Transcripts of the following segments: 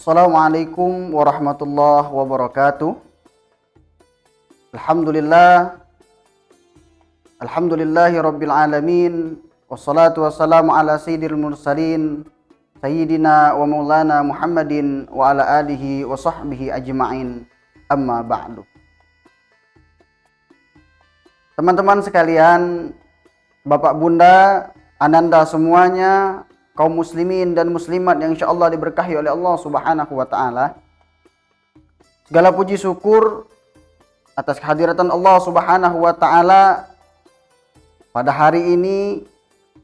Assalamualaikum warahmatullahi wabarakatuh. Alhamdulillahi rabbil alamin. Wassalatu wassalamu ala sayyidil mursalin Sayyidina wa maulana Muhammadin wa ala alihi wa sahbihi ajma'in. Amma ba'du. Teman-teman sekalian, Bapak Bunda, Ananda semuanya, kaum muslimin dan muslimat yang insyaallah diberkahi oleh Allah Subhanahu wa taala. Segala puji syukur atas kehadiran Allah Subhanahu wa taala. Pada hari ini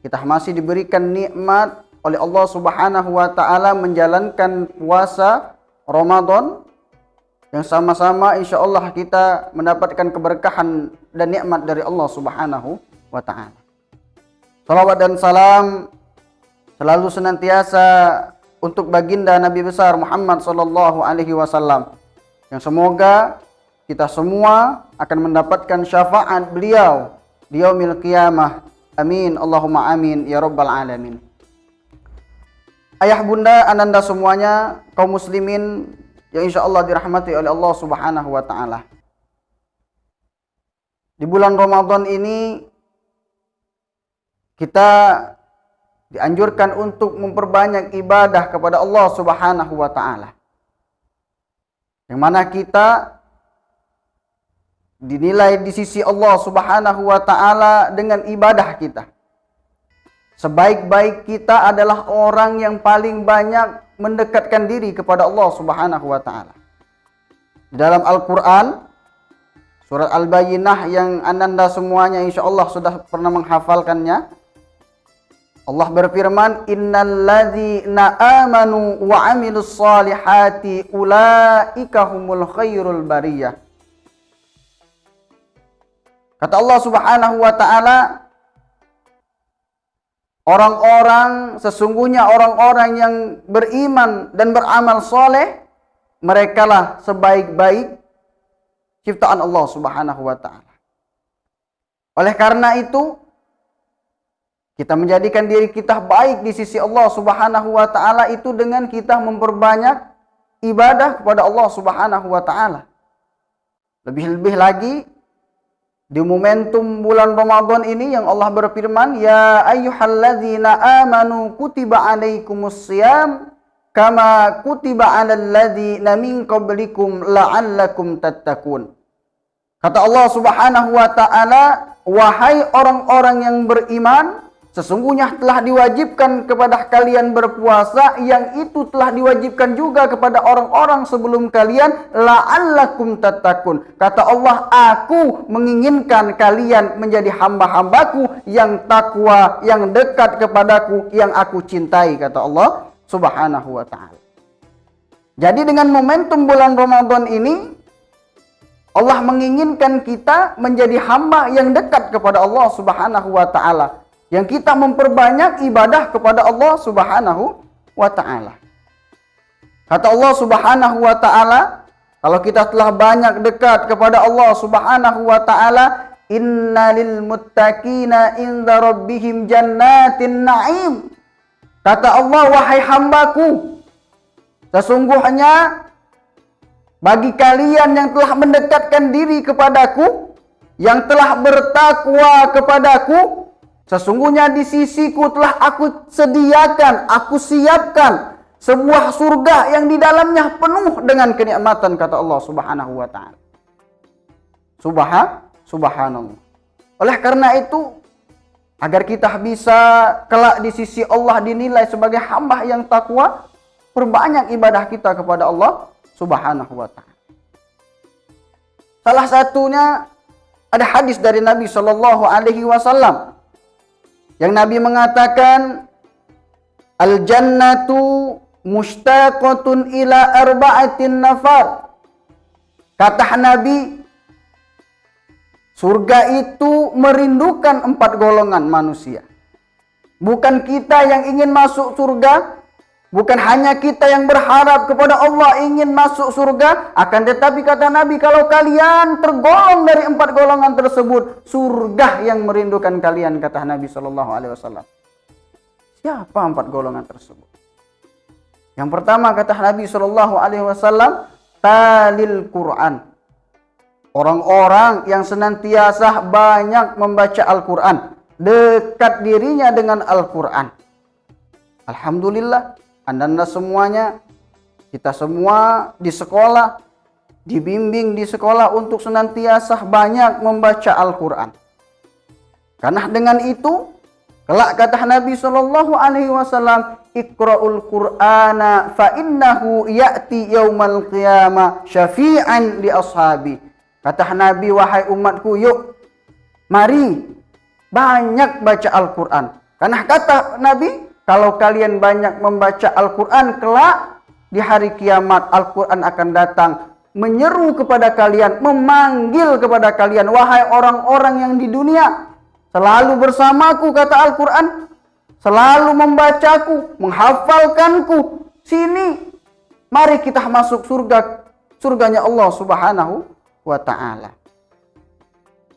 kita masih diberikan nikmat oleh Allah Subhanahu wa taala menjalankan puasa Ramadan yang sama-sama insyaallah kita mendapatkan keberkahan dan nikmat dari Allah Subhanahu wa taala. Salawat dan salam selalu senantiasa untuk baginda Nabi besar Muhammad sallallahu alaihi wasallam, yang semoga kita semua akan mendapatkan syafaat beliau di yaumil qiyamah. Amin Allahumma amin ya rabbal alamin. Ayah bunda ananda semuanya, kaum muslimin yang insyaallah dirahmati oleh Allah Subhanahu wa taala. Di bulan Ramadan ini kita dianjurkan untuk memperbanyak ibadah kepada Allah Subhanahu wa taala. Yang mana kita dinilai di sisi Allah Subhanahu wa taala dengan ibadah kita. Sebaik-baik kita adalah orang yang paling banyak mendekatkan diri kepada Allah Subhanahu wa taala. Dalam Al-Qur'an surat Al-Bayyinah yang ananda semuanya insyaallah sudah pernah menghafalkannya, Allah berfirman, innalladzina amanu wa amilus solihati ulaika humul khairul bariyah. Kata Allah Subhanahu wa taala, sesungguhnya orang-orang yang beriman dan beramal soleh, merekalah sebaik-baik ciptaan Allah Subhanahu wa taala. Oleh karena itu, kita menjadikan diri kita baik di sisi Allah Subhanahu wa taala itu dengan kita memperbanyak ibadah kepada Allah Subhanahu wa taala. Lebih-lebih lagi di momentum bulan Ramadan ini yang Allah berfirman, ya ayyuhalladzina amanu kutiba alaikumussyam kama kutiba alal ladzina min qablikum la'allakum tattaqun. Kata Allah Subhanahu wa taala, wahai orang-orang yang beriman, sesungguhnya telah diwajibkan kepada kalian berpuasa, yang itu telah diwajibkan juga kepada orang-orang sebelum kalian, la'allakum tattaqun. Kata Allah, aku menginginkan kalian menjadi hamba-hambaku yang takwa, yang dekat kepadaku, yang aku cintai, kata Allah Subhanahu wa ta'ala. Jadi dengan momentum bulan Ramadan ini, Allah menginginkan kita menjadi hamba yang dekat kepada Allah Subhanahu wa ta'ala, yang kita memperbanyak ibadah kepada Allah Subhanahu wa ta'ala. Kata Allah Subhanahu wa ta'ala, kalau kita telah banyak dekat kepada Allah Subhanahu wa ta'ala, innalil muttaqina inda rabbihim jannatin na'im. Kata Allah, wahai hambaku, sesungguhnya bagi kalian yang telah mendekatkan diri kepadaku, yang telah bertakwa kepadaku, sesungguhnya di sisiku telah aku sediakan, aku siapkan sebuah surga yang di dalamnya penuh dengan kenikmatan, kata Allah Subhanahu wa ta'ala. Subhanallah. Oleh karena itu, agar kita bisa kelak di sisi Allah dinilai sebagai hamba yang takwa, perbanyak ibadah kita kepada Allah Subhanahu wa ta'ala. Salah satunya ada hadis dari Nabi sallallahu alaihi wasallam yang Nabi mengatakan, al-jannatu mushtaqatun ila arba'atin nafar. Kata Nabi, surga itu merindukan 4 golongan manusia. Bukan kita yang ingin masuk surga, bukan hanya kita yang berharap kepada Allah ingin masuk surga, akan tetapi kata Nabi, kalau kalian tergolong dari 4 golongan tersebut, surga yang merindukan kalian, kata Nabi sallallahu alaihi wasallam. Siapa 4 golongan tersebut? Yang pertama kata Nabi SAW, talil Quran. Orang-orang yang senantiasa banyak membaca Al-Quran, dekat dirinya dengan Al-Quran. Alhamdulillah, anda semuanya, kita semua di sekolah, dibimbing di sekolah untuk senantiasa banyak membaca Al-Quran. Karena dengan itu, kelak kata Nabi SAW, Iqra'ul Qur'ana fa innahu ya'ti yaumal qiyamah syafi'an li ashabi. Kata Nabi, wahai umatku, yuk, mari banyak baca Al-Quran. Karena kata Nabi, kalau kalian banyak membaca Al-Quran, kelak di hari kiamat Al-Quran akan datang menyeru kepada kalian, memanggil kepada kalian, wahai orang-orang yang di dunia selalu bersamaku, kata Al-Quran, selalu membacaku, menghafalkanku. Sini, mari kita masuk surganya Allah Subhanahu wa ta'ala.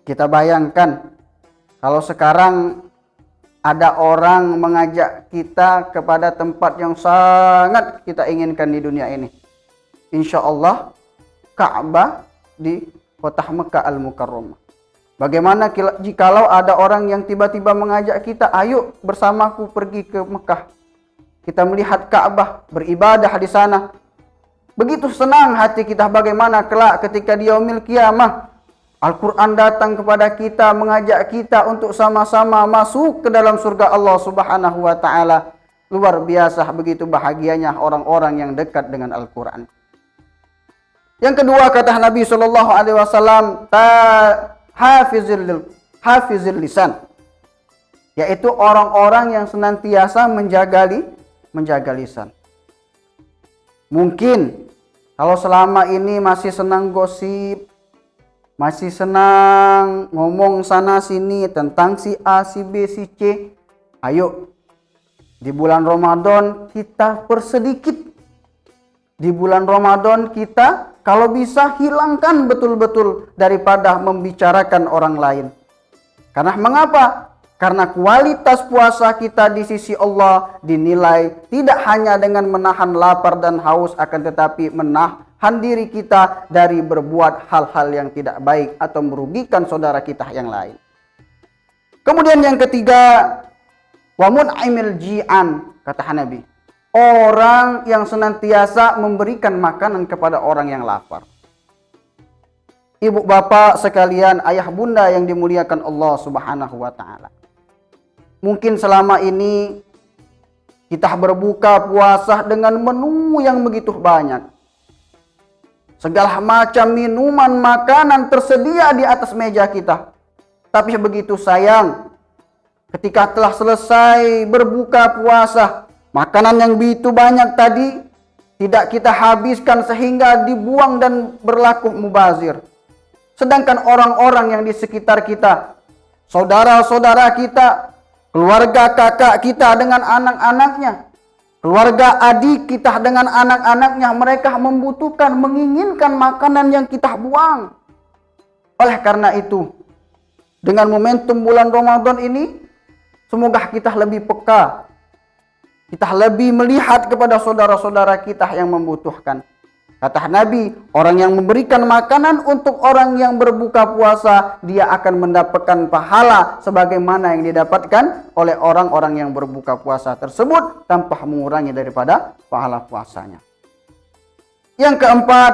Kita bayangkan kalau sekarang ada orang mengajak kita kepada tempat yang sangat kita inginkan di dunia ini. Insya Allah, Ka'bah di kota Mekah Al-Mukarramah. Bagaimana jikalau ada orang yang tiba-tiba mengajak kita, ayo bersamaku pergi ke Mekah. Kita melihat Ka'bah, beribadah di sana. Begitu senang hati kita, bagaimana kelak ketika di yaumil qiyamah Al-Quran datang kepada kita, mengajak kita untuk sama-sama masuk ke dalam surga Allah Subhanahu wa ta'ala. Luar biasa begitu bahagianya orang-orang yang dekat dengan Al-Quran. Yang kedua kata Nabi SAW, hafizil lisan, yaitu orang-orang yang senantiasa menjaga lisan. Mungkin kalau selama ini masih senang gosip, masih senang ngomong sana sini tentang si A, si B, si C, ayo di bulan Ramadan kita persedikit. Di bulan Ramadan kita kalau bisa hilangkan betul-betul daripada membicarakan orang lain. Karena mengapa? Karena kualitas puasa kita di sisi Allah dinilai tidak hanya dengan menahan lapar dan haus, akan tetapi menahan diri kita dari berbuat hal-hal yang tidak baik atau merugikan saudara kita yang lain. Kemudian yang ketiga, wa mun'imil ji'an, kata Nabi. Orang yang senantiasa memberikan makanan kepada orang yang lapar. Ibu bapak sekalian, ayah bunda yang dimuliakan Allah Subhanahu wa ta'ala. Mungkin selama ini kita berbuka puasa dengan menu yang begitu banyak. Segala macam minuman, makanan tersedia di atas meja kita. Tapi begitu sayang, ketika telah selesai berbuka puasa, makanan yang begitu banyak tadi tidak kita habiskan sehingga dibuang dan berlaku mubazir. Sedangkan orang-orang yang di sekitar kita, saudara-saudara kita, keluarga kakak kita dengan anak-anaknya, keluarga adik kita dengan anak-anaknya, mereka membutuhkan, menginginkan makanan yang kita buang. Oleh karena itu, dengan momentum bulan Ramadan ini, semoga kita lebih peka. Kita lebih melihat kepada saudara-saudara kita yang membutuhkan. Kata Nabi, orang yang memberikan makanan untuk orang yang berbuka puasa, dia akan mendapatkan pahala sebagaimana yang didapatkan oleh orang-orang yang berbuka puasa tersebut tanpa mengurangi daripada pahala puasanya. Yang keempat,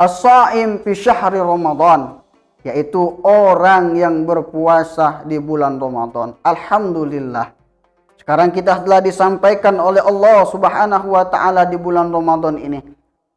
as-shaim fi syahri Ramadan, yaitu orang yang berpuasa di bulan Ramadan. Alhamdulillah. Sekarang kita telah disampaikan oleh Allah Subhanahu wa ta'ala di bulan Ramadan ini.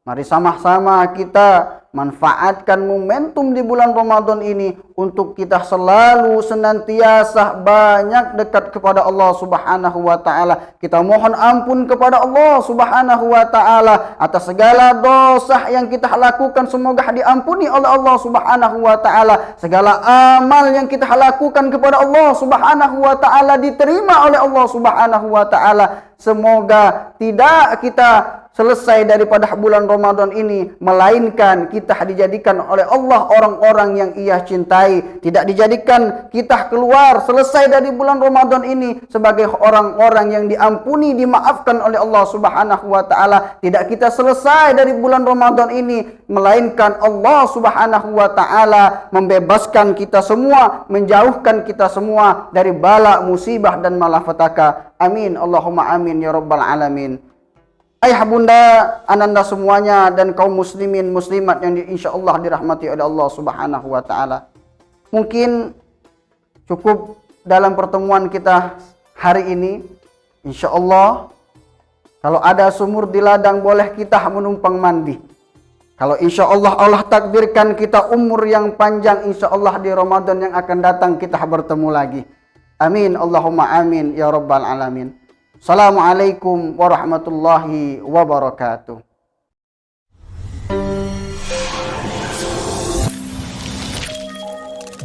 Mari sama-sama kita manfaatkan momentum di bulan Ramadan ini untuk kita selalu senantiasa banyak dekat kepada Allah Subhanahu wa ta'ala. Kita mohon ampun kepada Allah Subhanahu wa ta'ala atas segala dosa yang kita lakukan, semoga diampuni oleh Allah Subhanahu wa ta'ala. Segala amal yang kita lakukan kepada Allah Subhanahu wa ta'ala diterima oleh Allah Subhanahu wa ta'ala. Semoga tidak kita selesai daripada bulan Ramadan ini, melainkan kita dijadikan oleh Allah orang-orang yang Ia cintai. Tidak dijadikan kita keluar selesai dari bulan Ramadan ini sebagai orang-orang yang diampuni, dimaafkan oleh Allah Subhanahu wa taala. Tidak kita selesai dari bulan Ramadan ini, melainkan Allah Subhanahu wa taala membebaskan kita semua, menjauhkan kita semua dari bala, musibah dan malapetaka. Amin Allahumma amin ya rabbal alamin. Ayah bunda, ananda semuanya dan kaum muslimin muslimat yang insyaallah dirahmati oleh Allah Subhanahu wa taala. Mungkin cukup dalam pertemuan kita hari ini. Insyaallah kalau ada sumur di ladang boleh kita menumpang mandi. Kalau insyaallah Allah takdirkan kita umur yang panjang, insyaallah di Ramadan yang akan datang kita bertemu lagi. Amin Allahumma amin ya rabbal alamin. Assalamualaikum warahmatullahi wabarakatuh.